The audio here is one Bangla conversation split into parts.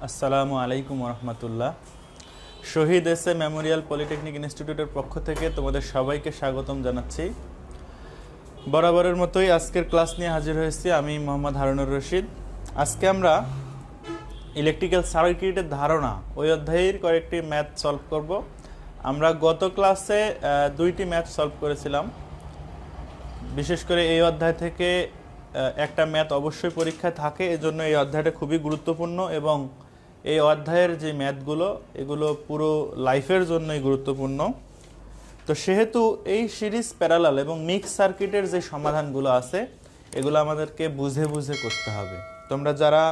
আসসালামু আলাইকুম রহমতুল্লাহ। শহীদ এস এ মেমোরিয়াল পলিটেকনিক ইনস্টিটিউটের পক্ষ থেকে তোমাদের সবাইকে স্বাগতম জানাচ্ছি। বরাবরের মতোই আজকের ক্লাস নিয়ে হাজির হয়েছি আমি মোহাম্মদ হারুনুর রশিদ। আজকে আমরা ইলেকট্রিক্যাল সার্কিটের ধারণা ওই অধ্যায়ের কয়েকটি ম্যাথ সলভ করব। আমরা গত ক্লাসে দুইটি ম্যাথ সলভ করেছিলাম। বিশেষ করে এই অধ্যায় থেকে একটা ম্যাথ অবশ্যই পরীক্ষায় থাকে, এজন্য এই অধ্যায়টা খুবই গুরুত্বপূর্ণ এবং এই অধ্যায়ের যে ম্যাথগুলো এগুলো পুরো লাইফের জন্যই গুরুত্বপূর্ণ। তো সেহেতু এই সিরিজ প্যারালাল এবং মিক্স সার্কিটের যে সমাধানগুলো আছে এগুলো আমাদেরকে বুঝে বুঝে করতে হবে। তোমরা যারা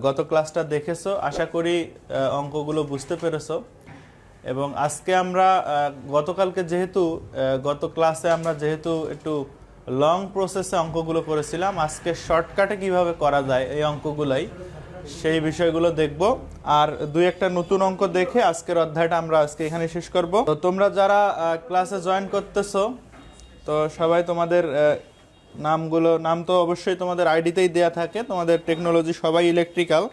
গত ক্লাসটা দেখেছো আশা করি অঙ্কগুলো বুঝতে পেরেছো। এবং আজকে আমরা গতকালকে গত ক্লাসে আমরা যেহেতু একটু লং প্রসেসে অঙ্কগুলো করেছিলাম, আজকে শর্টকাটে কিভাবে করা যায় এই অঙ্কগুলাই সেই বিষয়গুলো দেখব। আর দুই একটা নতুন অঙ্ক দেখে আজকের অধ্যায়টা আমরা আজকে এখানে শেষ করব। তো তোমরা যারা ক্লাসে জয়েন করতেছো তো সবাই তোমাদের নাম তো অবশ্যই তোমাদের আইডিতেই দেয়া থাকে। তোমাদের টেকনোলজি সবাই ইলেকট্রিক্যাল,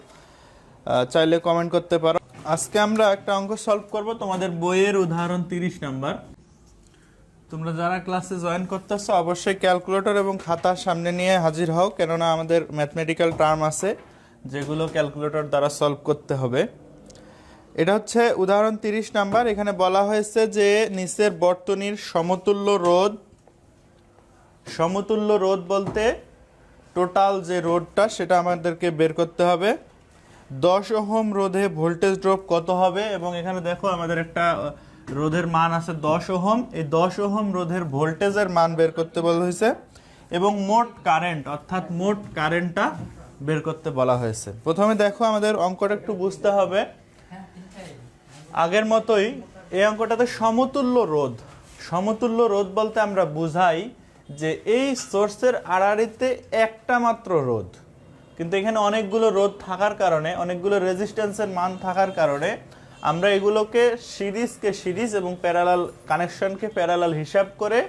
চাইলে কমেন্ট করতে পারো। আজকে আমরা একটা অঙ্ক সলভ করব তোমাদের বইয়ের উদাহরণ 30 নাম্বার। তোমরা যারা ক্লাসে জয়েন করতেছো অবশ্যই ক্যালকুলেটর এবং খাতার সামনে নিয়ে হাজির হও, কেননা আমাদের ম্যাথমেটিক্যাল টার্ম আছে যেগুলো ক্যালকুলেটর দ্বারা সলভ করতে হবে। এটা হচ্ছে উদাহরণ 30 নাম্বার। এখানে বলা হয়েছে যে নিচের বর্তনীর সমতুল্য রোধ বলতে টোটাল যে রোধটা সেটা আমাদেরকে বের করতে হবে। 10 ওহম রোধে ভোল্টেজ ড্রপ কত হবে, এবং এখানে দেখো আমাদের একটা রোধের মান আছে 10 ওহম। এই 10 ওহম রোধের ভোল্টেজের মান বের করতে বলা হয়েছে এবং মোট কারেন্ট অর্থাৎ মোট কারেন্টটা বের করতে বলা হয়েছে। প্রথমে দেখো আমাদের অঙ্কটা একটু বুঝতে হবে। আগের মতোই এই অঙ্কটাতে সমতুল্য রোধ বলতে আমরা বুঝাই যে এই সোর্সের আড়াআড়িতে একটা মাত্র রোধ, কিন্তু এখানে অনেকগুলো রোধ থাকার কারণে, অনেকগুলো রেজিস্ট্যান্সের মান থাকার কারণে আমরা এগুলোকে সিরিজকে সিরিজ এবং প্যারালাল কানেকশনকে প্যারালাল হিসাব করে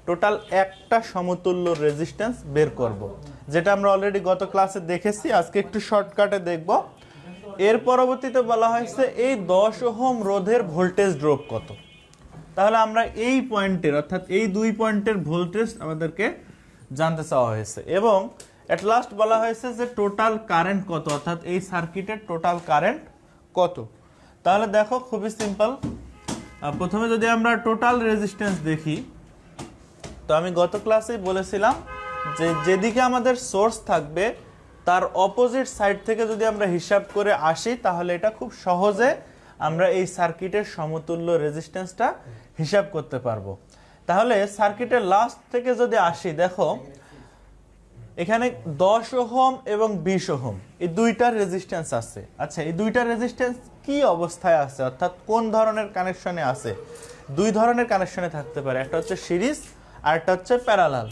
টোটাল একটা সমতুল্য রেজিস্ট্যান্স বের করব, যেটা আমরা অলরেডি গত ক্লাসে দেখেছি। আজকে একটু শর্টকাটে দেখব। এর পরবর্তীতে বলা হয়েছে এই 10 ওহম রোধের ভোল্টেজ ড্রপ কত। তাহলে আমরা এই পয়েন্টের অর্থাৎ এই দুই পয়েন্টের ভোল্টেজ আমাদেরকে জানতে চাওয়া হয়েছে এবং এট লাস্ট বলা হয়েছে যে টোটাল কারেন্ট কত, অর্থাৎ এই সার্কিটের টোটাল কারেন্ট কত। তাহলে দেখো খুবই সিম্পল। প্রথমে যদি আমরা টোটাল রেজিস্ট্যান্স দেখি, তো আমি গত ক্লাসেই বলেছিলাম যে যেদিকে আমাদের সোর্স থাকবে তার অপোজিট সাইড থেকে যদি আমরা হিসাব করে আসি তাহলে এটা খুব সহজে আমরা এই সার্কিটের সমতুল্য রেজিস্ট্যান্সটা হিসাব করতে পারবো। তাহলে সার্কিটের লাস্ট থেকে যদি আসি, দেখো এখানে 10 ওহম এবং 20 ওহম এই দুইটার রেজিস্ট্যান্স আছে। আচ্ছা, এই দুইটার রেজিস্ট্যান্স কি অবস্থায় আছে, অর্থাৎ কোন ধরনের কানেকশনে আছে? দুই ধরনের কানেকশনে থাকতে পারে, একটা হচ্ছে সিরিজ আর একটা হচ্ছে প্যারালাল।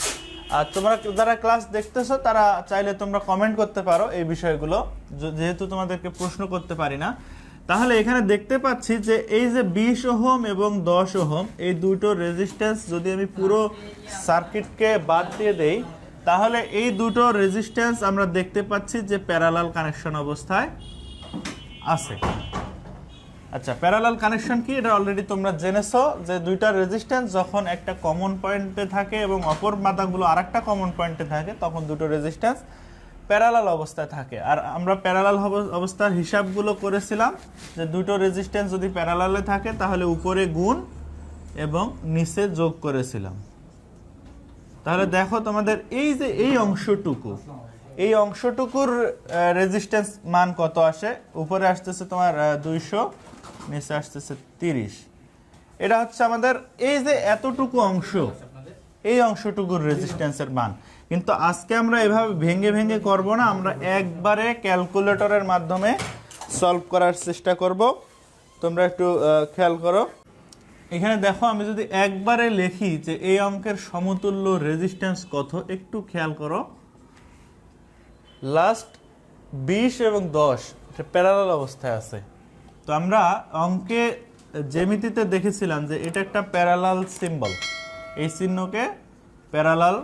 আর তোমরা যারা ক্লাস দেখতেছো তারা চাইলে তোমরা কমেন্ট করতে পারো এই বিষয়গুলো, যেহেতু তোমাদেরকে প্রশ্ন করতে পারি না। তাহলে এখানে দেখতে পাচ্ছি যে এই যে 20 ওহম এবং 10 ওহম এই দুটো রেজিস্ট্যান্স যদি আমি পুরো সার্কিটকে বাদ দিয়ে দেই তাহলে এই দুটো রেজিস্ট্যান্স আমরা দেখতে পাচ্ছি যে প্যারালাল কানেকশন অবস্থায় আছে। আচ্ছা, প্যারালাল কানেকশন কি এটা অলরেডি তোমরা জেনেছো যে দুইটা রেজিস্ট্যান্স যখন একটা কমন পয়েন্টে থাকে এবং অপর মাথাগুলো আরেকটা কমন পয়েন্টে থাকে তখন দুটো রেজিস্ট্যান্স প্যারালাল অবস্থায় থাকে। আর আমরা প্যারালাল অবস্থার হিসাবগুলো করেছিলাম যে দুটো রেজিস্ট্যান্স যদি প্যারালালে থাকে তাহলে উপরে গুণ এবং নিচে যোগ করেছিলাম। তাহলে দেখো তোমাদের এই যে এই অংশটুকুর রেজিস্ট্যান্স মান কত আসে, উপরে আসতেছে তোমার 200, নিচে আসতেছে 30। এটা হচ্ছে আমাদের এই যে এতটুকু অংশ, এই অংশটুকুর রেজিস্ট্যান্সের মান। কিন্তু আজকে আমরা এভাবে ভেঙে ভেঙে করব না, আমরা একবারে ক্যালকুলেটরের মাধ্যমে সলভ করার চেষ্টা করব। তোমরা একটু খেয়াল করো। এখানে দেখো আমি যদি একবারে লিখি যে এই অঙ্কের সমতুল্য রেজিস্ট্যান্স কত, একটু খেয়াল করো। লাস্ট 20 এবং 10 এটা প্যারালাল অবস্থায় আছে। তো আমরা অঙ্কে জ্যামিতিতে দেখেছিলাম যে এটা একটা প্যারালাল সিম্বল, এই চিহ্নকে প্যারালাল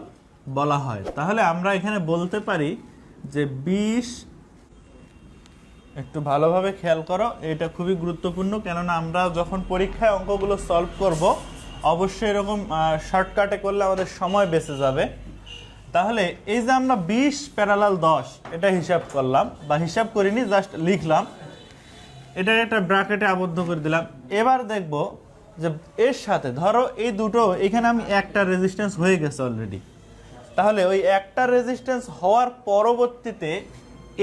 বলা হয়। তাহলে আমরা এখানে বলতে পারি যে 20 একটু ভালোভাবে খেয়াল করো, এটা খুবই গুরুত্বপূর্ণ, কেননা আমরা যখন পরীক্ষায় অঙ্কগুলো সলভ করব অবশ্যই এরকম শর্টকাটে করলে আমাদের সময় বেঁচে যাবে। তাহলে এই যে আমরা 20 প্যারালাল 10 এটা হিসাব করলাম, বা হিসাব করিনি, জাস্ট লিখলাম, এটা একটা ব্র্যাকেটে আবদ্ধ করে দিলাম। এবার দেখব যে এর সাথে ধরো এই দুটো, এখানে আমি একটা রেজিস্ট্যান্স হয়ে গেছে অলরেডি, তাহলে ওই একটা রেজিস্ট্যান্স হওয়ার পরবর্তীতে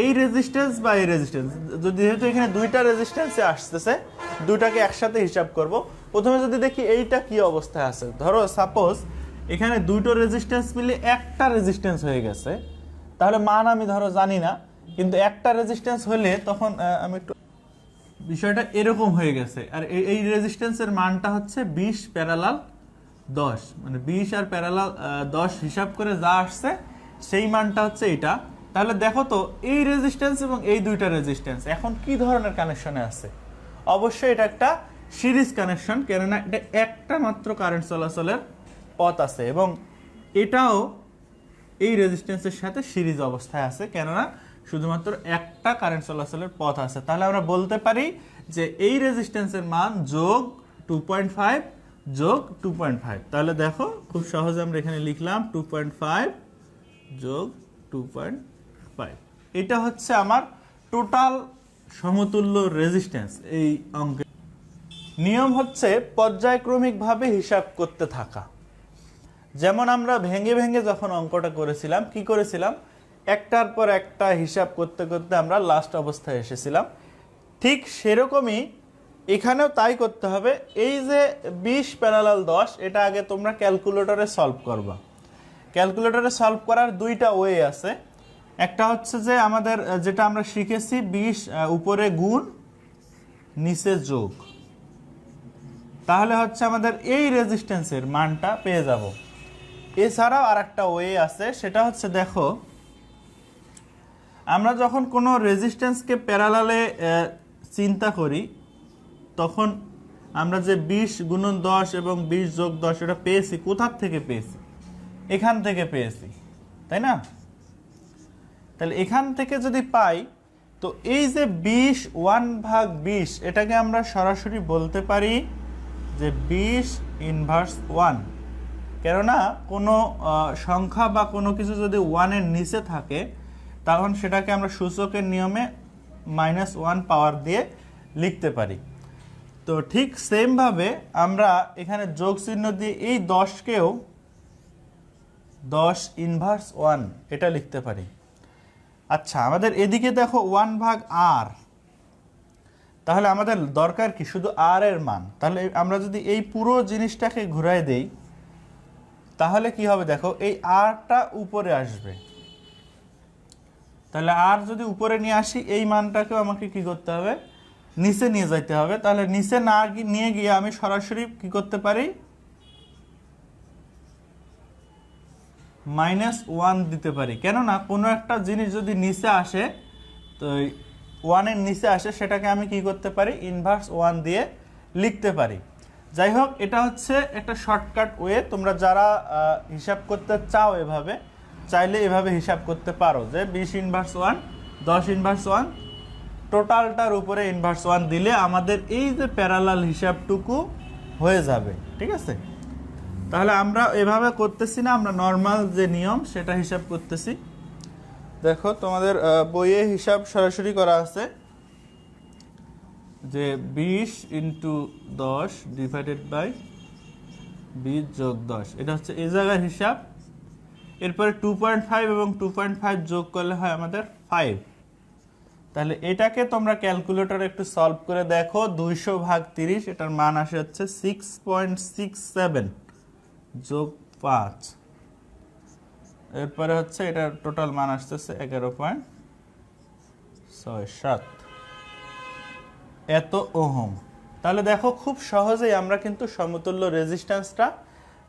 এই রেজিস্ট্যান্স বা এই রেজিস্ট্যান্স, যদি যেহেতু এখানে দুইটা রেজিস্ট্যান্সে আসতেছে, দুটাকে একসাথে হিসাব করব। প্রথমে যদি দেখি এইটা কি অবস্থায় আছে, ধরো সাপোজ এখানে দুটো রেজিস্ট্যান্স মিলে একটা রেজিস্ট্যান্স হয়ে গেছে, তাহলে মান আমি ধরো জানি না, কিন্তু একটা রেজিস্ট্যান্স হলে তখন আমি একটু বিষয়টা এরকম হয়ে গেছে, আর এই রেজিস্ট্যান্সের মানটা হচ্ছে 20 প্যারালাল 10, মানে 20 আর প্যারালাল 10 হিসাব করে যা আসছে সেই মানটা হচ্ছে এটা। তাহলে দেখো তো এই রেজিস্ট্যান্স এবং এই দুইটা রেজিস্ট্যান্স এখন কি ধরনের কানেকশনে আছে? অবশ্যই এটা একটা সিরিজ কানেকশন, কেননা এটা একটা মাত্র কারেন্ট চলাচলের পথ আছে এবং এটাও এই রেজিস্ট্যান্সের সাথে সিরিজ অবস্থায় আছে, কেননা শুধুমাত্র একটা কারেন্ট চলাচলের পথ আছে। তাহলে আমরা বলতে পারি যে এই রেজিস্ট্যান্সের মান যোগ 2.5 যোগ 2.5। তাহলে দেখো খুব সহজে আমরা এখানে লিখলাম 2.5 যোগ 2.5, এটা হচ্ছে আমার টোটাল সমতুল্য রেজিস্ট্যান্স। এই অঙ্কের নিয়ম হচ্ছে পর্যায়ক্রমিকভাবে হিসাব করতে থাকা। যেমন আমরা ভেঙে ভেঙে যখন অঙ্কটা করেছিলাম, কি করেছিলাম, একটার পর একটা হিসাব করতে করতে আমরা লাস্ট অবস্থায় এসেছিলাম, ঠিক সেরকমই এখানেও তাই করতে হবে। এই যে 20 প্যারালাল 10, এটা আগে তোমরা ক্যালকুলেটরে সলভ করবা। ক্যালকুলেটরে সলভ করার দুইটা ওয়ে আছে। একটা হচ্ছে যে আমাদের যেটা আমরা শিখেছি, 20 উপরে গুণ নিচে যোগ, তাহলে হচ্ছে আমাদের এই রেজিস্ট্যান্সের মানটা পেয়ে যাব। এছাড়াও আর একটা ওয়ে আছে, সেটা হচ্ছে দেখো আমরা যখন কোনো রেজিস্ট্যান্সকে প্যারালালে চিন্তা করি, তখন আমরা যে 20 গুণন 10 এবং 20 যোগ 10 এটা পেয়েছি, কোথার থেকে পেয়েছি? এখান থেকে পেয়েছি, তাই না? তাহলে এখান থেকে যদি পাই, তো এই যে 20/20 এটাকে আমরা সরাসরি বলতে পারি যে 20 ইনভার্স 1, কেননা কোনো সংখ্যা বা কোনো কিছু যদি 1-এর নিচে থাকে, তখন সেটাকে আমরা সূচকের নিয়মে -1 পাওয়ার দিয়ে লিখতে পারি। তো ঠিক সেমভাবে আমরা এখানে যোগ চিহ্ন দিয়ে এই 10কেও 10 ইনভার্স 1 এটা লিখতে পারি। আচ্ছা, আমাদের এদিকে দেখো 1/r, তাহলে আমাদের দরকার কি? শুধু r এর মান। তাহলে আমরা যদি এই পুরো জিনিসটাকে ঘুরাই দেই, তাহলে কি হবে দেখো, এই rটা উপরে আসবে। তাহলে r যদি উপরে নিয়ে আসি, এই মানটাকেও আমাকে কি করতে হবে? নিচে নিয়ে যাইতে হবে। তাহলে নিচে না নিয়ে গিয়ে আমি সরাসরি কি করতে পারি? -1 দিতে পারি, কেননা কোনো একটা জিনিস যদি নিচে আসে, তো 1-এর নিচে আসে, সেটাকে আমি কি করতে পারি? ইনভার্স 1 দিয়ে লিখতে পারি। যাই হোক, এটা হচ্ছে একটা শর্টকাট ওয়ে। তোমরা যারা হিসাব করতে চাও এভাবে, চাইলে এভাবে হিসাব করতে পারো যে 20 ইনভার্স 1, 10 ইনভার্স 1, টোটালটার উপরে ইনভার্স 1 দিলে আমাদের এই যে প্যারালাল হিসাবটুকু হয়ে যাবে। ঠিক আছে? তাহলে আমরা এভাবে করতেছি না, আমরা নর্মাল যে নিয়ম সেটা হিসাব করতেছি। দেখো তোমাদের বইয়ে হিসাব সরাসরি করা আছে যে 20 × 10 ডিভাইডেড বাই 20 যোগ 10, এটা হচ্ছে এই জায়গার হিসাব। এরপরে 2.5 এবং 2.5 যোগ করলে হয় আমাদের 5। তাহলে এটাকে তোমরা ক্যালকুলেটরে একটু সলভ করে দেখো, 200/30, এটার মান আসে হচ্ছে 6.67 যোগ 5। এরপরে হচ্ছে এটার টোটাল মান আসতেছে 11.67 এত ওহম। তাহলে দেখো খুব সহজেই আমরা কিন্তু সমতুল্য রেজিস্ট্যান্সটা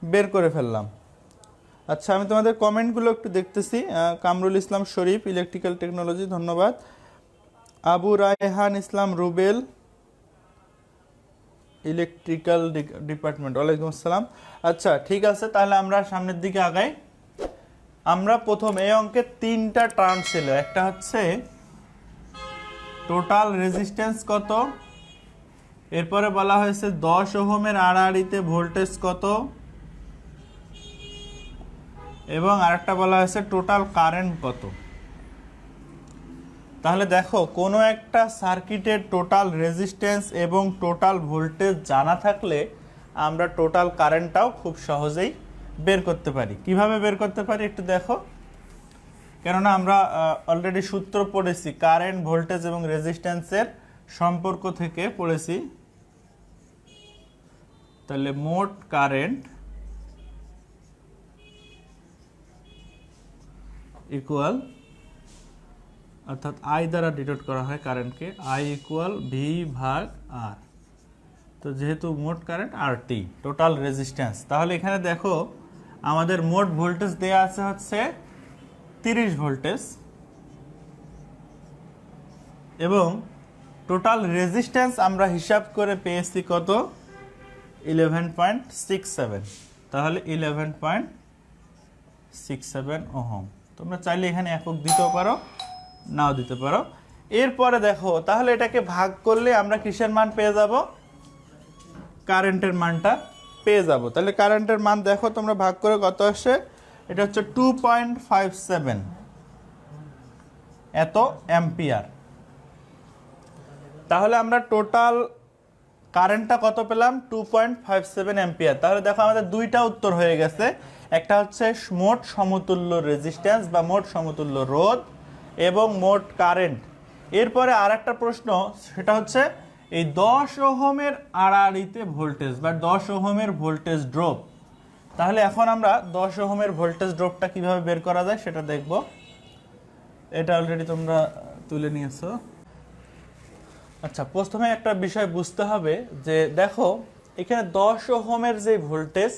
বের করে ফেললাম। আচ্ছা, আমি তোমাদের কমেন্টগুলো একটু দেখতেছি। কামরুল ইসলাম শরীফ, ইলেকট্রিক্যাল টেকনোলজি, ধন্যবাদ। আবু রায়হান ইসলাম রুবেল, ইলেকট্রিক্যাল ডিপার্টমেন্ট, ওয়ালাইকুম আসসালাম। আচ্ছা, ঠিক আছে, তাহলে আমরা সামনের দিকে আগাই। আমরা প্রথম এই অঙ্কে 3টা টার্ম ছিল। একটা হচ্ছে টোটাল রেজিস্ট্যান্স কত, এরপরে বলা হয়েছে 10 ওহমের আড়াআড়িতে ভোল্টেজ কত, এবং আরেকটা বলা হয়েছে টোটাল কারেন্ট কত। তাহলে দেখো কোনো একটা সার্কিটের টোটাল রেজিস্ট্যান্স এবং টোটাল ভোল্টেজ জানা থাকলে আমরা টোটাল কারেন্টটাও খুব সহজেই বের করতে পারি। কিভাবে বের করতে পারি একটু দেখো, কেননা আমরা অলরেডি সূত্র পড়েছি কারেন্ট, ভোল্টেজ এবং রেজিস্ট্যান্সের সম্পর্ক থেকে পড়েছি। তাহলে মোট কারেন্ট ইকুয়াল, অর্থাৎ আই দ্বারা ডিনোট করা হয় কারেন্টকে, আই ইকুয়াল ভি ভাগ আর। তো যেহেতু মোট কারেন্ট আর টি টোটাল রেজিস্ট্যান্স, তাহলে এখানে দেখো আমাদের মোট ভোল্টেজ দেয়া আছে হচ্ছে 30 ভোল্টেজ এবং টোটাল রেজিস্ট্যান্স আমরা হিসাব করে পেয়েছি কত, 11.67। তাহলে 11.67 ওহম। তোমরা চাইলে এখানে একক দিতেও পারো, নাও দিতে পারো। এরপরে দেখো তাহলে এটাকে ভাগ করলে আমরা কিসের মান পেয়ে যাব, কারেন্টের মানটা পেয়ে যাব। তাহলে কারেন্টের মান দেখো তোমরা ভাগ করে কত আসে, এটা হচ্ছে 2.57 এত অ্যাম্পিয়ার। তাহলে আমরা টোটাল কারেন্টটা কত পেলাম, 2.57 অ্যাম্পিয়ার। তাহলে দেখো আমাদের দুইটা উত্তর হয়ে গেছে, একটা হচ্ছে মোট সমতুল্য রেজিস্ট্যান্স বা মোট সমতুল্য রোধ এবং মোট কারেন্ট। এরপরে আর একটা প্রশ্ন, সেটা হচ্ছে এই 10 ওহমের আড়াআড়িতে ভোল্টেজ বা 10 ওহমের ভোল্টেজ ড্রপ। তাহলে এখন আমরা 10 ওহমের ভোল্টেজ ড্রপটা কিভাবে বের করা যায় সেটা দেখব। এটা অলরেডি তোমরা তুলে নিয়েছো। আচ্ছা, প্রথমে একটা বিষয় বুঝতে হবে যে দেখো এখানে 10 ওহমের যে ভোল্টেজ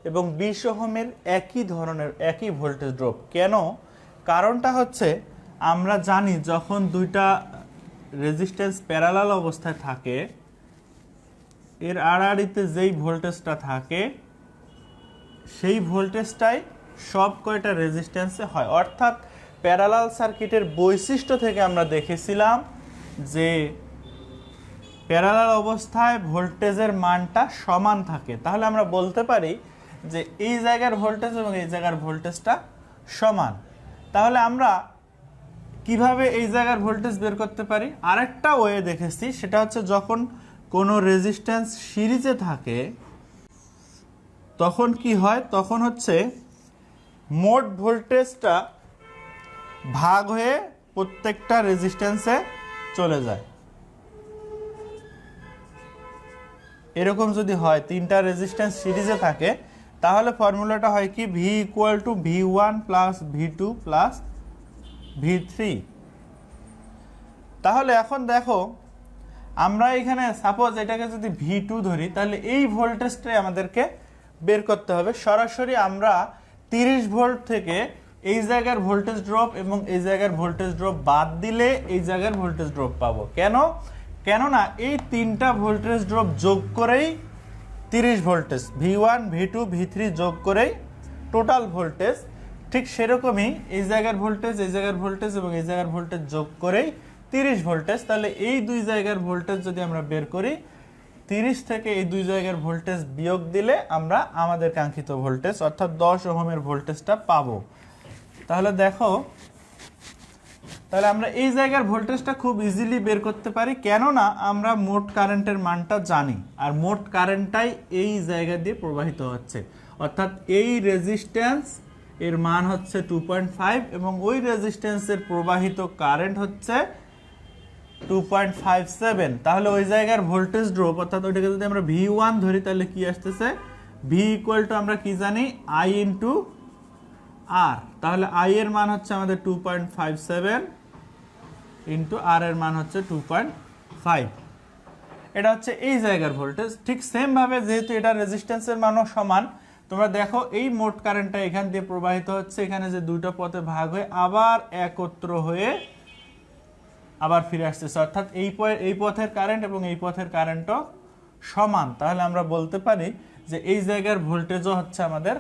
এবং 20 ওহমের একই ধরনের একই ভোল্টেজ ড্রপ কেন, কারণটা হচ্ছে আমরা জানি যখন দুইটা রেজিস্ট্যান্স প্যারালাল অবস্থায় থাকে এর আড়াআড়িতে যেই ভোল্টেজটা থাকে সেই ভোল্টেজটাই সব কয়টা রেজিস্ট্যান্সে হয়। অর্থাৎ প্যারালাল সার্কিটের বৈশিষ্ট্য থেকে আমরা দেখেছিলাম যে প্যারালাল অবস্থায় ভোল্টেজের মানটা সমান থাকে। তাহলে আমরা বলতে পারি যে এই জায়গার ভোল্টেজ এবং এই জায়গার ভোল্টেজটা সমান। তাহলে আমরা কিভাবে এই জায়গার ভোল্টেজ বের করতে পারি, আরেকটা ওয়ে দেখেছি, সেটা হচ্ছে যখন কোনো রেজিস্ট্যান্স সিরিজে থাকে তখন কি হয়, তখন হচ্ছে মোট ভোল্টেজটা ভাগ হয়ে প্রত্যেকটা রেজিস্ট্যান্সে চলে যায়। এরকম যদি হয়, তিনটা রেজিস্ট্যান্স সিরিজে থাকে, তাহলে ফর্মুলাটা হয় কি, V equal to V1 plus V2 plus V3। তাহলে এখন দেখো আমরা এখানে সাপোজ এটাকে যদি V2 ধরি, তাহলে এই ভোল্টেজটাই আমাদেরকে বের করতে হবে। সরাসরি আমরা 30 ভোল্ট থেকে এই জায়গার ভোল্টেজ ড্রপ এবং এই জায়গার ভোল্টেজ ড্রপ বাদ দিলে এই জায়গার ভোল্টেজ ড্রপ পাবো। কেননা এই তিনটা ভোল্টেজ ড্রপ যোগ করেই 30 ভোল্টেজ, V1 V2 V3 যোগ করেই টোটাল ভোল্টেজ। ঠিক সেরকমই এই জায়গার ভোল্টেজ, এই জায়গার ভোল্টেজ এবং এই জায়গার ভোল্টেজ যোগ করেই 30 ভোল্টেজ। তাহলে এই দুই জায়গার ভোল্টেজ যদি আমরা বের করি, 30 থেকে এই দুই জায়গার ভোল্টেজ বিয়োগ দিলে আমরা আমাদের কাঙ্ক্ষিত ভোল্টেজ অর্থাৎ 10 ওহমের ভোল্টেজটা পাবো। তাহলে দেখো, তাহলে আমরা এই জায়গার ভোল্টেজটা খুব ইজিলি বের করতে পারি, কেননা আমরা মোট কারেন্টের মানটা জানি, আর মোট কারেন্টটাই এই জায়গা দিয়ে প্রবাহিত হচ্ছে। অর্থাৎ এই রেজিস্ট্যান্স এর মান হচ্ছে 2.5 এবং ওই রেজিস্ট্যান্সের প্রবাহিত কারেন্ট হচ্ছে 2.57। তাহলে ওই জায়গার ভোল্টেজ ড্রপ, অর্থাৎ ওইটাকে যদি আমরা V1 ধরি, তাহলে কি আসতেছে, V ইকুয়াল টু আমরা কি জানি, I ইন্টু আর। তাহলে I এর মান হচ্ছে আমাদের 2.57 ইন্টু আর এর মান হচ্ছে 2.5। এটা হচ্ছে এই জায়গার ভোল্টেজ। ঠিক সেম ভাবে যেহেতু এটা রেজিস্ট্যান্সের মানও সমান, তোমরা দেখো এই মোট কারেন্টটা এখান দিয়ে প্রবাহিত হচ্ছে, এখানে যে দুটো পথে ভাগ হয়ে আবার একত্র হয়ে আবার ফিরে আসতেছে। অর্থাৎ এই পথের কারেন্ট এবং এই পথের কারেন্টও সমান। তাহলে আমরা বলতে পারি যে এই জায়গার ভোল্টেজও হচ্ছে আমাদের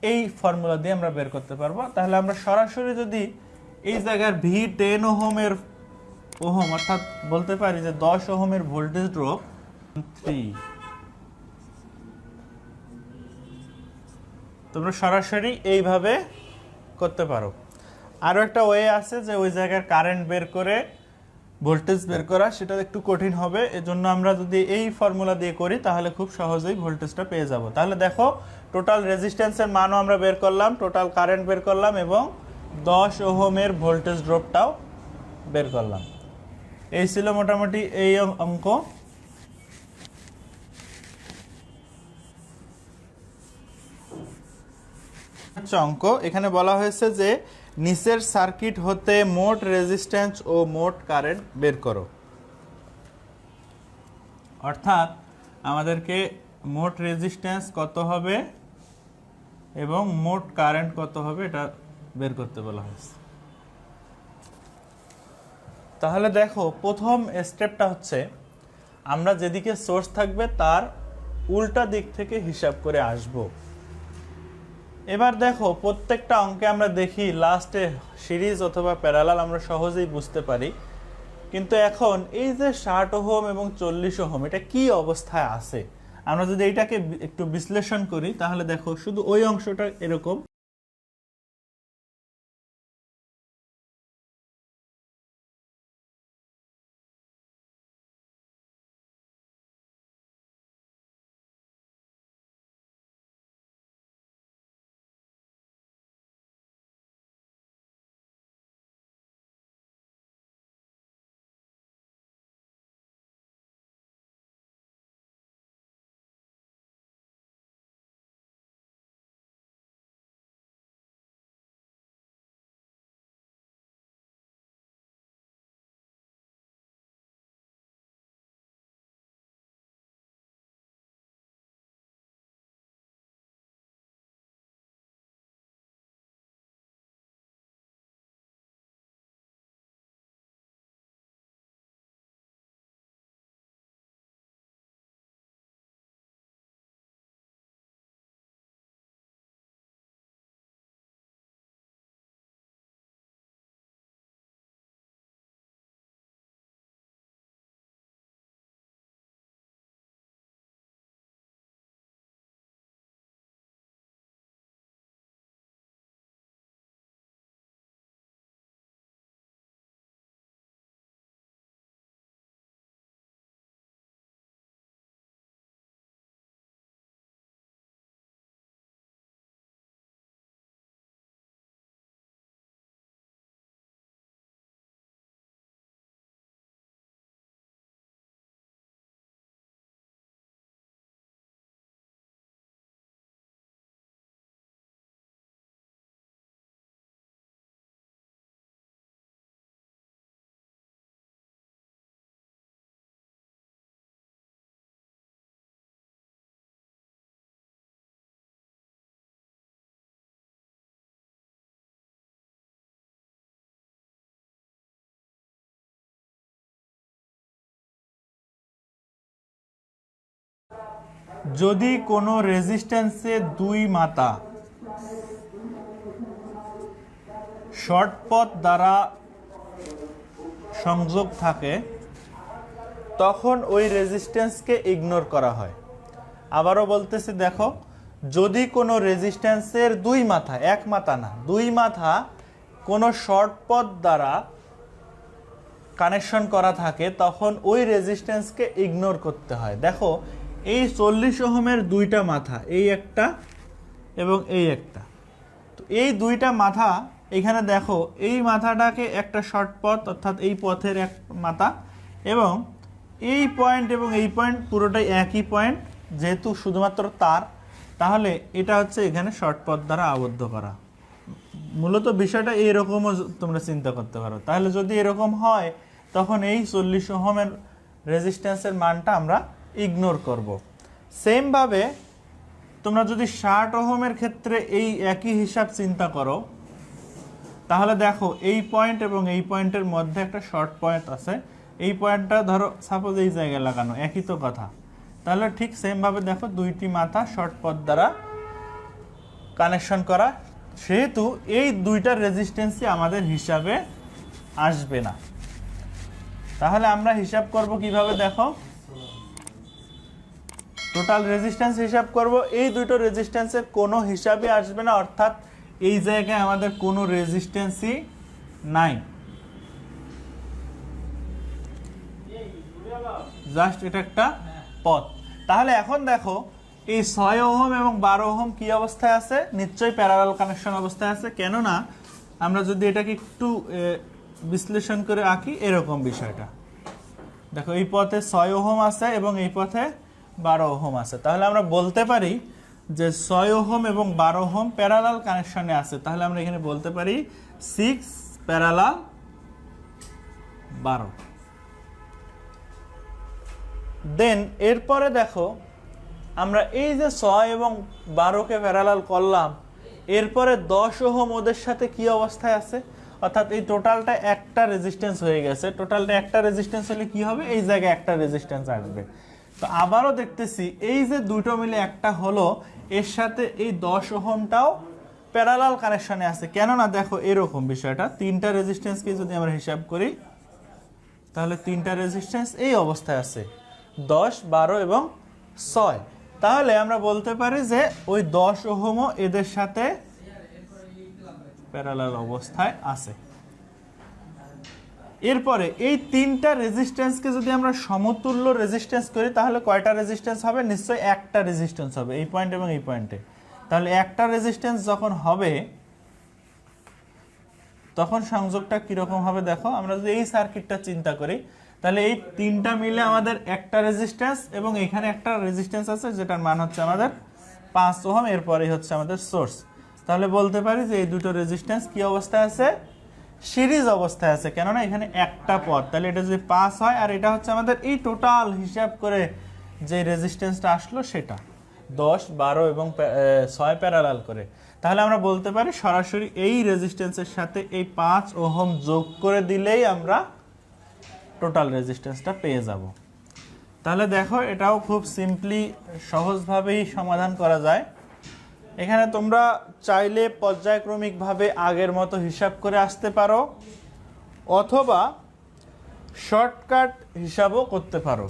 এই ফর্মুলা দিয়ে আমরা বের করতে পারবো। তাহলে আমরা সরাসরি যদি এই জায়গার V10 ওহমের ওহম, অর্থাৎ বলতে পারি যে 10 ওহমের ভোল্টেজ ড্রপ 3। তোমরা সরাসরি এইভাবে করতে পারো। আরও একটা ওয়ে আছে যে ওই জায়গার কারেন্ট বের করে ভোল্টেজ বের করা, সেটা একটু কঠিন হবে। এজন্য আমরা যদি এই ফর্মুলা দিয়ে করি তাহলে খুব সহজেই ভোল্টেজটা পেয়ে যাব। তাহলে দেখো, টোটাল রেজিস্ট্যান্সের মানও আমরা বের করলাম, টোটাল কারেন্ট বের করলাম এবং 10 ওহমের ভোল্টেজ ড্রপটাও বের করলাম। এই ছিল মোটামুটি এই অঙ্ক। অঙ্ক এখানে বলা হয়েছে যে নিচের সার্কিট হতে মোট রেজিস্ট্যান্স ও মোট কারেন্ট বের করো। অর্থাৎ আমাদেরকে মোট রেজিস্ট্যান্স কত হবে এবং মোট কারেন্ট কত হবে এটা বের করতে বলা হয়েছে। তাহলে দেখো, প্রথম স্টেপটা হচ্ছে আমরা যেদিকে সোর্স থাকবে তার উল্টা দিক থেকে হিসাব করে আসব। এবার দেখো, প্রত্যেকটা অঙ্কে আমরা দেখি লাস্টে সিরিজ অথবা প্যারালাল আমরা সহজেই বুঝতে পারি, কিন্তু এখন এই যে 60 ওহম এবং 40 ওহম এটা কি অবস্থায় আছে, আমরা যদি এটাকে একটু বিশ্লেষণ করি তাহলে দেখো শুধু ওই অংশটা এরকম, যদি কোনো রেজিস্ট্যান্সে দুই মাথা শর্ট পথ দ্বারা সংযোগ থাকে তখন ওই রেজিস্ট্যান্সকে ইগনোর করা হয়। আবারও বলতেছি, দেখো, যদি কোনো রেজিস্ট্যান্সের দুই মাথা, এক মাথা না, দুই মাথা কোনো শর্ট পথ দ্বারা কানেকশন করা থাকে তখন ওই রেজিস্ট্যান্সকে ইগনোর করতে হয়। দেখো, এই 40 ওহমের দুইটা মাথা, এই একটা এবং এই একটা, তো এই দুইটা মাথা এখানে দেখো, এই মাথাটাকে একটা শর্ট পথ অর্থাৎ এই পথের এক মাথা, এবং এই পয়েন্ট এবং এই পয়েন্ট পুরোটাই একই পয়েন্ট, যেহেতু শুধুমাত্র তার, তাহলে এটা হচ্ছে এখানে শর্ট পথ দ্বারা আবদ্ধ করা। মূলত বিষয়টা এইরকমও তোমরা চিন্তা করতে পারো। তাহলে যদি এরকম হয় তখন এই 40 ওহমের রেজিস্ট্যান্সের মানটা আমরা ইগনোর করব। সেমভাবে তোমরা যদি 60 ওহমের ক্ষেত্রে এই একই হিসাব চিন্তা করো তাহলে দেখো, এই পয়েন্ট এবং এই পয়েন্টের মধ্যে একটা শর্ট পয়েন্ট আছে, এই পয়েন্টটা ধরো সাপোজ এই জায়গায় লাগানো, একই তো কথা। তাহলে ঠিক সেমভাবে দেখো, দুইটি মাথা শর্ট পথ দ্বারা কানেকশন করা, সেহেতু এই দুইটার রেজিস্ট্যান্সই আমাদের হিসাবে আসবে না। তাহলে আমরা হিসাব করব কিভাবে দেখো, টোটাল রেজিস্ট্যান্স হিসাব করব। এই দুটো রেজিস্ট্যান্সের কোনো হিসাবই আসবে না, অর্থাৎ এই জায়গায় আমাদের কোনো রেজিস্ট্যান্সই নাই, জাস্ট এটা একটা পথ। তাহলে এখন দেখো এই 6 ওহম এবং 12 ওহম কি অবস্থায় আছে? নিশ্চয়ই প্যারালাল কানেকশন অবস্থায় আছে। কেননা আমরা যদি এটাকে একটু বিশ্লেষণ করে আঁকি, এরকম বিষয়টা দেখো, এই পথে 6 ওহম আছে এবং এই পথে 12 ওহম আছে। তাহলে আমরা বলতে পারি যে 6 ওহম এবং 12 ওহম প্যারালাল কানেকশনে আছে। তাহলে আমরা এখানে বলতে পারি 6 প্যারালাল 12। দেন এরপরে দেখো আমরা এই যে 6 এবং 12কে প্যারালাল করলাম, এরপরে 10 ওহম ওদের সাথে কি অবস্থায় আছে? অর্থাৎ এই টোটালটা একটা রেজিস্ট্যান্স হয়ে গেছে। টোটালটা একটা রেজিস্ট্যান্স হলে কি হবে? এই জায়গায় একটা রেজিস্ট্যান্স আসবে। তো আবারও দেখতেছি এই যে দুটো মিলে একটা হলো, এর সাথে এই 10 ওহমটাও প্যারালাল কানেকশনে আছে। কেননা দেখো এরকম বিষয়টা, তিনটা রেজিস্ট্যান্সকে যদি আমরা হিসাব করি, তাহলে তিনটা রেজিস্ট্যান্স এই অবস্থায় আছে, 10, 12 এবং 6। তাহলে আমরা বলতে পারি যে ওই 10 ওহমও এদের সাথে প্যারালাল অবস্থায় আছে। এরপরে এই তিনটা রেজিস্ট্যান্সকে যদি আমরা সমতুল্য রেজিস্ট্যান্স করি, তাহলে কয়টা রেজিস্ট্যান্স হবে? নিশ্চয়ই একটা রেজিস্ট্যান্স হবে, এই পয়েন্ট এবং এই পয়েন্টে। তাহলে একটা রেজিস্ট্যান্স যখন হবে, তখন সংযোগটা কিরকম হবে দেখো। আমরা যদি এই সার্কিটটা চিন্তা করি, তাহলে এই তিনটা মিলে আমাদের একটা রেজিস্ট্যান্স এবং এখানে একটা রেজিস্ট্যান্স আছে, যেটার মান হচ্ছে আমাদের 5 ওহম। এরপরেই হচ্ছে আমাদের সোর্স। তাহলে বলতে পারি যে এই দুটো রেজিস্ট্যান্স কি অবস্থায় আছে? সিরিজ অবস্থায় আছে। কেননা এখানে একটা পথ, তাহলে এটা যদি 5 হয়, আর এটা হচ্ছে আমাদের এই টোটাল হিসাব করে যে রেজিস্ট্যান্সটা আসলো সেটা 10, 12 এবং 6 প্যারালাল করে। তাহলে আমরা বলতে পারি সরাসরি এই রেজিস্ট্যান্সের সাথে এই 5 ওহম যোগ করে দিলেই আমরা টোটাল রেজিস্ট্যান্সটা পেয়ে যাব। তাহলে দেখো এটাও খুব সিম্পলি, সহজভাবেই সমাধান করা যায়। এখানে তোমরা চাইলে পর্যায়ক্রমিকভাবে আগের মতো হিসাব করে আসতে পারো, অথবা শর্টকাট হিসাবও করতে পারো।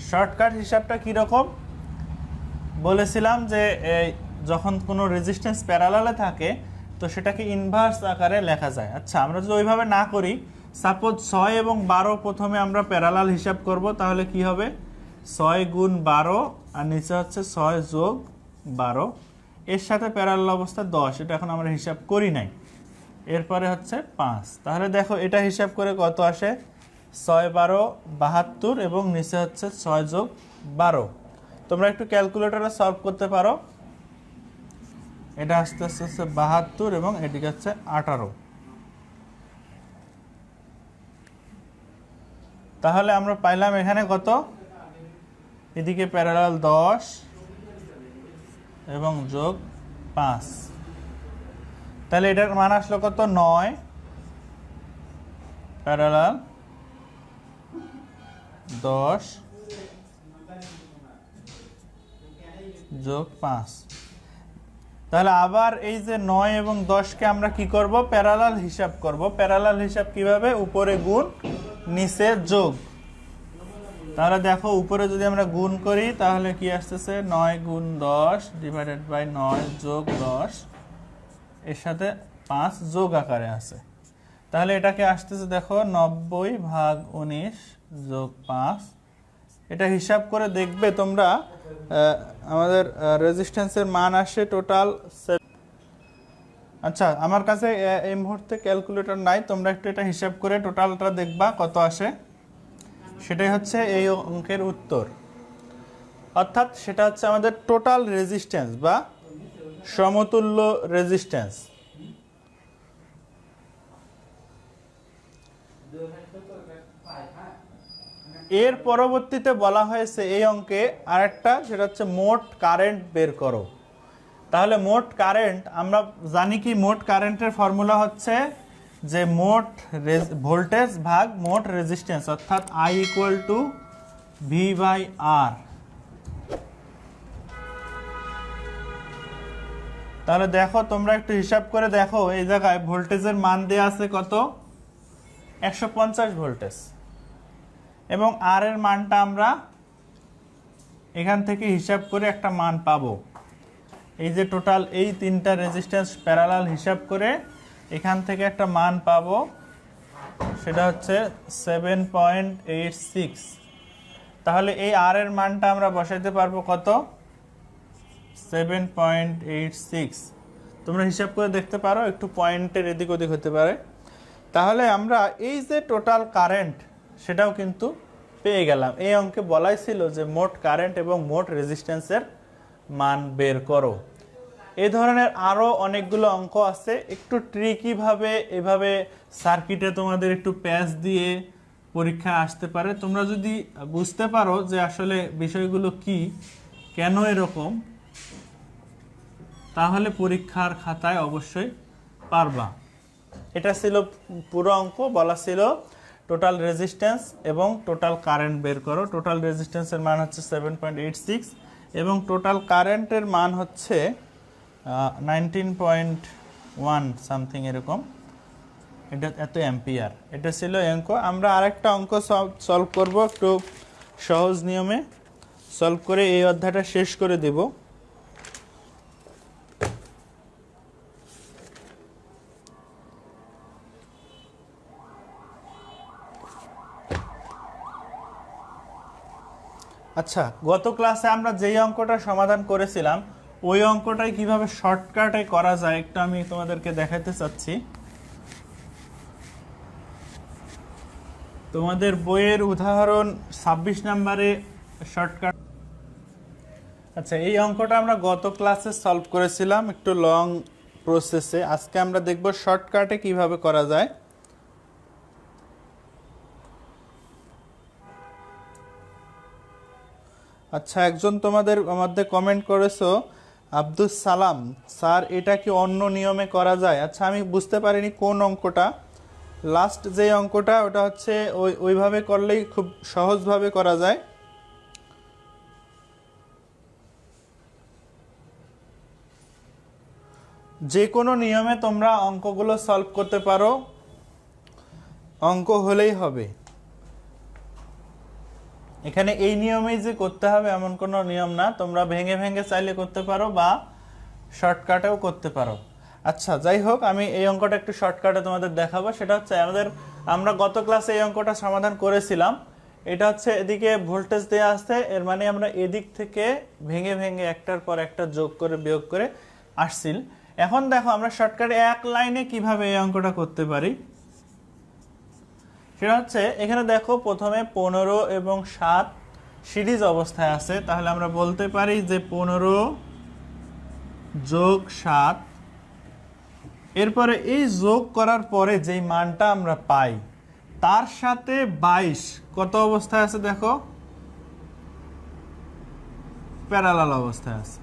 শর্টকাট হিসাবটা কীরকম বলেছিলাম যে যখন কোনো রেজিস্ট্যান্স প্যারালালে থাকে, তো সেটাকে ইনভার্স আকারে লেখা যায়। আচ্ছা, আমরা যদি ওইভাবে না করি, সাপোজ 6 এবং 12 প্রথমে আমরা প্যারালাল হিসাব করব, তাহলে কি হবে? 6 গুণ 12 আর নিচে হচ্ছে 6 যোগ 12, এর সাথে প্যারালাল অবস্থা 10, এটা এখন আমরা হিসাব করি নাই। এরপরে হচ্ছে 5। তাহলে দেখো এটা হিসাব করে কত আসে? 6, 12, 72 এবং নিচে হচ্ছে 6 যোগ 12। তোমরা একটু ক্যালকুলেটরে সলভ করতে পারো। এটা আস্তে আস্তে হচ্ছে 72 এবং এদিকে হচ্ছে 18। তাহলে আমরা পাইলাম এখানে কত? এদিকে প্যারালাল 10 এবং যোগ 5, তাহলে এটার মান আসলো কত? 9 প্যারালাল 10 যোগ 5। তাহলে আবার এই যে 9 এবং 10কে আমরা কি করব? প্যারালাল হিসাব করব। প্যারালাল হিসাব কিভাবে? উপরে গুণ, নিচে যোগ। তাহলে দেখো উপরে যদি আমরা গুণ করি, তাহলে কি আসতেছে? 9 গুণ 10 ডিভাইডেড বাই 9 যোগ 10, এর সাথে 5 যোগ আকারে আছে। তাহলে এটাকে আসতেছে দেখো 90 ভাগ 19 যোগ 5। এটা হিসাব করে দেখবে তোমরা, আমাদের রেজিস্ট্যান্সের মান আসে টোটাল। আচ্ছা, আমার কাছে এই মুহূর্তে ক্যালকুলেটর নাই, তোমরা একটু এটা হিসাব করে টোটালটা দেখবা কত আসে। সেটাই হচ্ছে এই অঙ্কের উত্তর। অর্থাৎ সেটা হচ্ছে আমাদের টোটাল রেজিস্ট্যান্স বা সমতুল্য রেজিস্ট্যান্স। এর পরবর্তীতে বলা হয়েছে এই অঙ্কে আরেকটা, সেটা হচ্ছে মোট কারেন্ট বের করো। তাহলে মোট কারেন্ট, আমরা জানি কি মোট কারেন্টের ফর্মুলা হচ্ছে যে মোট ভোল্টেজ ভাগ মোট রেজিস্ট্যান্স, অর্থাৎ I ইকুয়াল টু V/R। তাহলে দেখো তোমরা একটু হিসাব করে দেখো, এই জায়গায় ভোল্টেজের মান দেওয়া আছে কত? 150 ভোল্টেজ। এবং আর এর মানটা আমরা এখান থেকে হিসাব করে একটা মান পাবো। এই যে টোটাল এই তিনটা রেজিস্ট্যান্স প্যারালাল হিসাব করে এখান থেকে একটা মান পাবো, সেটা হচ্ছে 7.86। তাহলে এই আর এর মানটা আমরা বসাইতে পারবো কত? 7.86। তোমরা হিসাব করে দেখতে পারো, একটু পয়েন্টের এদিক ওদিক হতে পারে। তাহলে আমরা এই যে টোটাল কারেন্ট সেটাও কিন্তু পেয়ে গেলাম। এই অঙ্কে বলাই ছিল যে মোট কারেন্ট এবং মোট রেজিস্ট্যান্সের মান বের করো। এই ধরনের আরও অনেকগুলো অঙ্ক আছে, একটু ট্রিকিভাবে এভাবে সার্কিটে তোমাদের একটু প্যাচ দিয়ে পরীক্ষা আসতে পারে। তোমরা যদি বুঝতে পারো যে আসলে বিষয়গুলো কি, কেন এরকম, তাহলে পরীক্ষার খাতায় অবশ্যই পারবা। এটা ছিল পুরো অঙ্ক, বলা ছিল টোটাল রেজিস্ট্যান্স এবং টোটাল কারেন্ট বের করো। টোটাল রেজিস্ট্যান্সের মান হচ্ছে 7.86 এবং টোটাল কারেন্টের মান হচ্ছে 19.1 সামথিং এরকম, এটা এত অ্যাম্পিয়ার। এটা ছিল অঙ্ক। আমরা আরেকটা অঙ্ক সলভ করব, একটু সহজ নিয়মে সলভ করে এই অধ্যায়টা শেষ করে দেব। আচ্ছা, গত ক্লাসে আমরা যেই অঙ্কটা সমাধান করেছিলাম ওই অঙ্কটাই কিভাবে শর্টকাটে করা যায় একটু আমি তোমাদেরকে দেখাতে চাচ্ছি। তোমাদের বইয়ের উদাহরণ 26 নম্বরে শর্টকাট। আচ্ছা, এই অঙ্কটা আমরা গত ক্লাসে সলভ করেছিলাম একটু লং প্রসেসে। আজকে আমরা দেখব শর্টকাটে কিভাবে করা যায়। আচ্ছা, একজন তোমাদের মধ্যে কমেন্ট করেছো, আব্দুল সালাম স্যার, এটা কি অন্য নিয়মে করা যায়? আচ্ছা, আমি বুঝতে পারিনি কোন অঙ্কটা। লাস্ট যে অঙ্কটা ওটা হচ্ছে ওইভাবে করলেই খুব সহজভাবে করা যায়। যে কোনো নিয়মে তোমরা অঙ্কগুলো সলভ করতে পারো, অঙ্ক হলেই হবে। এখানে এই নিয়মেই যে করতে হবে এমন কোনো নিয়ম না, তোমরা ভেঙে ভেঙে চাইলে করতে পারো বা শর্টকাটেও করতে পারো। আচ্ছা, যাই হোক, আমি এই অঙ্কটা একটু শর্টকাটে তোমাদের দেখাবো। সেটা হচ্ছে আমরা গত ক্লাসে এই অঙ্কটা সমাধান করেছিলাম। এটা হচ্ছে এদিকে ভোল্টেজ দেওয়া আছে, এর মানে আমরা এদিক থেকে ভেঙে ভেঙে একটার পর একটা যোগ করে বিয়োগ করে আসছিল। এখন দেখো আমরা শর্টকাটে এক লাইনে কিভাবে এই অঙ্কটা করতে পারি। সেটা হচ্ছে এখানে দেখো প্রথমে 15 এবং 7 সিরিজ অবস্থায় আছে। তাহলে আমরা বলতে পারি যে 15 যোগ 7, এরপরে এই যোগ করার পরে যেই মানটা আমরা পাই তার সাথে 22 কত অবস্থায় আছে দেখো, প্যারালাল অবস্থায় আছে।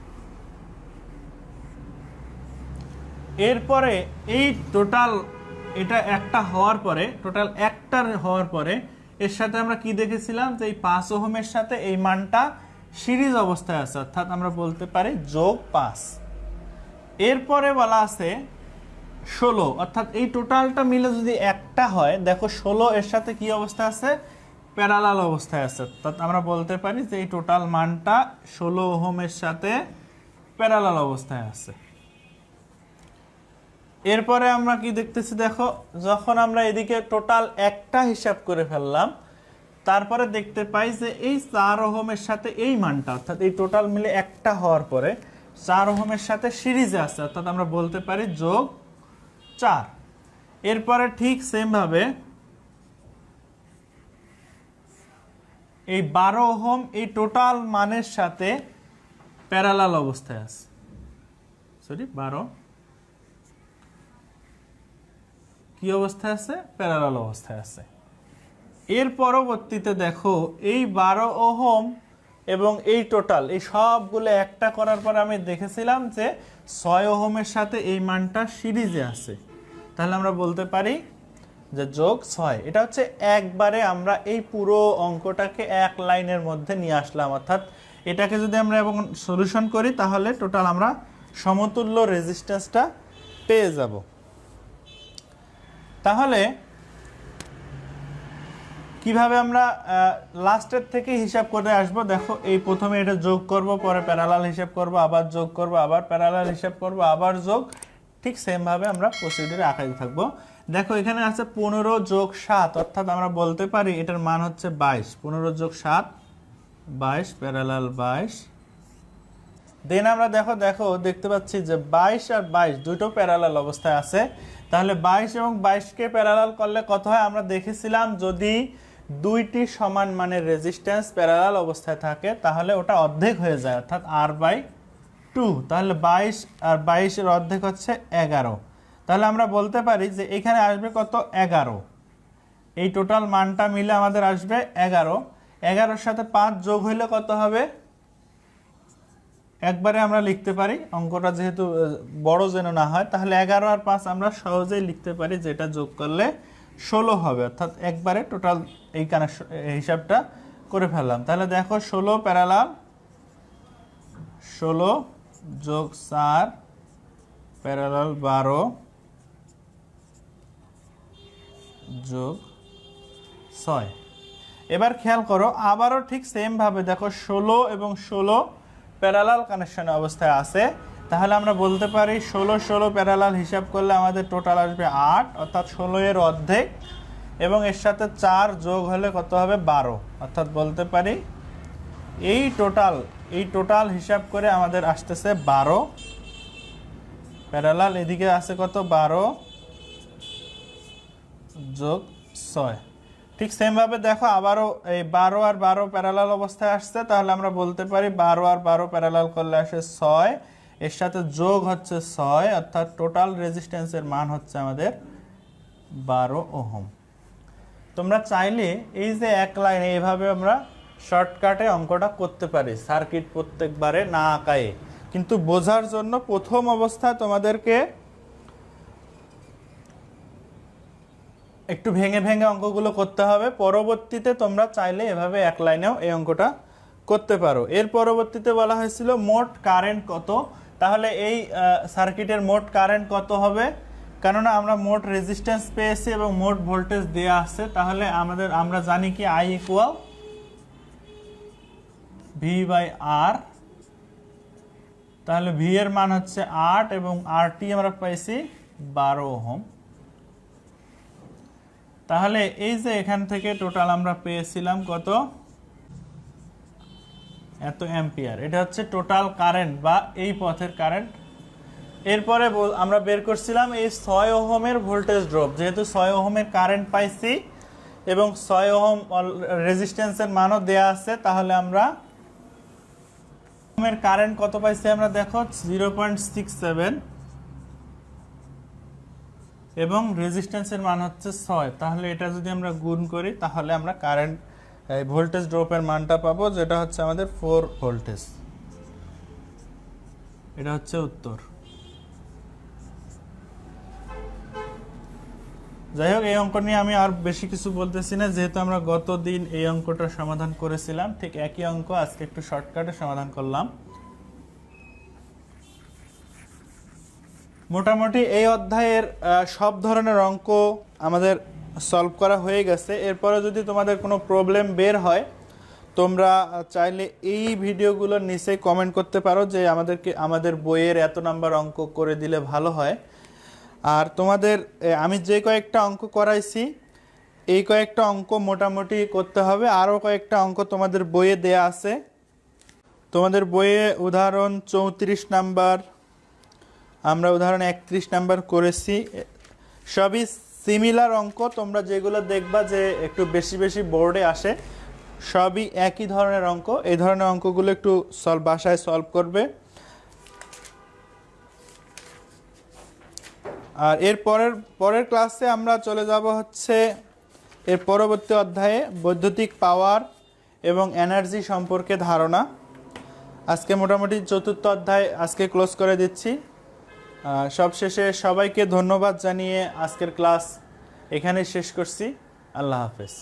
এরপরে এই টোটাল এটা একটা হওয়ার পরে, টোটাল একটার হওয়ার পরে এর সাথে আমরা কি দেখেছিলাম যে এই 5 ওহমের সাথে এই মানটা সিরিজ অবস্থায় আছে, অর্থাৎ আমরা বলতে পারি যোগ 5। এরপরে বলা আছে 16, অর্থাৎ এই টোটালটা মিলে যদি একটা হয়, দেখো 16 এর সাথে কি অবস্থা আছে, প্যারালাল অবস্থায় আছে, অর্থাৎ আমরা বলতে পারি যে এই টোটাল মানটা 16 ওহমের সাথে প্যারালাল অবস্থায় আছে। এরপরে আমরা কি দেখতেছি দেখো, যখন আমরা এদিকে টোটাল একটা হিসাব করে ফেললাম, তারপরে দেখতে পাই যে এই 4 ওহমের সাথে এই মানটা, অর্থাৎ এই টোটাল মিলে একটা হওয়ার পরে 4 ওহমের সাথে সিরিজে আছে, অর্থাৎ আমরা বলতে পারি যোগ 4। এরপরে ঠিক সেম ভাবে এই 12 ওহম এই টোটাল মানের সাথে প্যারালাল অবস্থায় আছে, 12 কি অবস্থায় আছে, প্যারালাল অবস্থায় আছে। এর পরবর্তীতে দেখো এই 12 ওহম এবং এই টোটাল এই সবগুলো একটা করার পর আমি দেখেছিলাম যে 6 ওহমের সাথে এই মানটা সিরিজে আছে, তাহলে আমরা বলতে পারি যে যোগ 6। এটা হচ্ছে একবারে আমরা এই পুরো অঙ্কটাকে এক লাইনের মধ্যে নিয়ে আসলাম, অর্থাৎ এটাকে যদি আমরা এবং সলিউশন করি তাহলে টোটাল আমরা সমতুল্য রেজিস্ট্যান্সটা পেয়ে যাব। তাহলে কিভাবে আমরা লাস্টের থেকে হিসাব করে আসব, দেখো এই প্রথমে এটা যোগ করব, পরে প্যারালাল হিসাব করব, আবার যোগ করব, আবার প্যারালাল হিসাব করব, আবার যোগ, ঠিক সেম ভাবে আমরা প্রসিডিউরে আগাতে থাকবো। দেখো এখানে আছে 15 যোগ 7, অর্থাৎ আমরা বলতে পারি এটার মান হচ্ছে 22। 15 যোগ 7 22, প্যারালাল 22। দেন আমরা দেখতে পাচ্ছি যে 22 আর 22 দুটো প্যারালাল অবস্থায় আছে। তাহলে 22 এবং 22কে প্যারালাল করলে কত হয় আমরা দেখেছিলাম, যদি দুইটি সমান মানের রেজিস্ট্যান্স প্যারালাল অবস্থায় থাকে তাহলে ওটা অর্ধেক হয়ে যায়, অর্থাৎ r/2। তাহলে 22 আর 22 এর অর্ধেক হচ্ছে 11। তাহলে আমরা বলতে পারি যে এখানে আসবে কত, 11। এই টোটাল মানটা মিলে আমাদের আসবে 11। 11-এর সাথে 5 যোগ হইলে কত হবে, একবারে আমরা লিখতে পারি, অঙ্কটা যেহেতু বড় যেন না হয়। তাহলে 11 আর 5 আমরা সহজেই লিখতে পারি, যেটা যোগ করলে 16 হবে, অর্থাৎ একবারে টোটাল এই কানেকশন হিসাবটা করে ফেললাম। তাহলে দেখো 16 প্যারালাল 16 যোগ 4 প্যারালাল 12 যোগ 6। এবার খেয়াল করো, আবারও ঠিক সেম ভাবে দেখো 16 এবং 16 প্যারালাল কানেকশনের অবস্থায় আছে। তাহলে আমরা বলতে পারি 16 16 প্যারালাল হিসাব করলে আমাদের টোটাল আসবে 8, অর্থাৎ 16 এর অর্ধেক, এবং এর সাথে 4 যোগ হলে কত হবে, 12। অর্থাৎ বলতে পারি এই টোটাল হিসাব করে আমাদের আসতেছে 12 প্যারালাল, এদিকে আছে কত, 12 যোগ 6। ঠিক সেম ভাবে দেখো আবারও এই 12 আর 12 প্যারালাল অবস্থায় আসছে। তাহলে আমরা বলতে পারি 12 আর 12 প্যারালাল করলে আসে 6, এর সাথে যোগ হচ্ছে 6, অর্থাৎ টোটাল রেজিস্ট্যান্সের মান হচ্ছে আমাদের 12 ওহম। তোমরা চাইলে এই যে এক লাইনে এইভাবে আমরা শর্টকাটে অঙ্কটা করতে পারি, সার্কিট প্রত্যেকবারে না আঁকায়ে, কিন্তু বোঝার জন্য প্রথম অবস্থায় তোমাদেরকে একটু ভেঙে ভেঙে অঙ্কগুলো করতে হবে। পরবর্তীতে তোমরা চাইলে এভাবে এক লাইনেও এই অঙ্কটা করতে পারো। এর পরবর্তীতে বলা হয়েছিল মোট কারেন্ট কত। তাহলে এই সার্কিটের মোট কারেন্ট কত হবে, কেননা আমরা মোট রেজিস্ট্যান্স পেয়েছি এবং মোট ভোল্টেজ দেওয়া আছে। তাহলে আমরা জানি কি I ইকুয়াল V/R। তাহলে V এর মান হচ্ছে 8 এবং RT আমরা পাইছি 12 ওহম। তাহলে এই যে এখান থেকে টোটাল আমরা পেয়েছিলাম কত, এত অ্যাম্পিয়ার, এটা হচ্ছে টোটাল কারেন্ট বা এই পথের কারেন্ট। এরপরে আমরা বের করছিলাম এই 6 ওহমের ভোল্টেজ ড্রপ, যেহেতু 6 ওহমের কারেন্ট পাইছি এবং 6 ওহম রেজিস্ট্যান্সের মানও দেয়া আছে, তাহলে আমরা ওহমের কারেন্ট কত পাইছি আমরা দেখো 0.67 এবং রেজিস্ট্যান্সের মান হচ্ছে 6। তাহলে এটা যদি আমরা গুণ করি তাহলে আমরা কারেন্ট ভোল্টেজ ড্রপের মানটা পাবো, যেটা হচ্ছে আমাদের 4 ভোল্টেজ। এটা হচ্ছে উত্তর। যাই হোক, এই অঙ্ক নিয়ে আমি আর বেশি কিছু বলতেছি না, যেহেতু আমরা গত দিন এই অঙ্কটা সমাধান করেছিলাম, ঠিক একই অঙ্ক আজকে একটু শর্টকাটে সমাধান করলাম। মোটামুটি এই অধ্যায়ের সব ধরনের অঙ্ক আমাদের সলভ করা হয়ে গেছে। এরপরে যদি তোমাদের কোনো প্রবলেম বের হয়, তোমরা চাইলে এই ভিডিওগুলোর নিচে কমেন্ট করতে পারো যে আমাদের বইয়ের এত নাম্বার অঙ্ক করে দিলে ভালো হয়। আর তোমাদের আমি যে কয়েকটা অঙ্ক করাইছি এই কয়েকটা অঙ্ক মোটামুটি করতে হবে। আরও কয়েকটা অঙ্ক তোমাদের বইয়ে দেয়া আছে। তোমাদের বইয়ে উদাহরণ 34 নাম্বার, আমরা উদাহরণ 31 নাম্বার করেছি। সবই সিমিলার অঙ্ক, তোমরা যেগুলো দেখবা যে একটু বেশি বেশি বোর্ডে আসে, সবই একই ধরনের অঙ্ক। এই ধরনের অঙ্কগুলো একটু বাসায় সলভ করবে। আর এর পরের ক্লাসে আমরা চলে যাব হচ্ছে এর পরবর্তী অধ্যায়ে বৈদ্যুতিক পাওয়ার এবং এনার্জি সম্পর্কে ধারণা। আজকে মোটামুটি চতুর্থ অধ্যায় আজকে ক্লোজ করে দিচ্ছি। সবশেষে সবাইকে ধন্যবাদ জানিয়ে আজকের ক্লাস এখানেই শেষ করছি। আল্লাহ হাফেজ।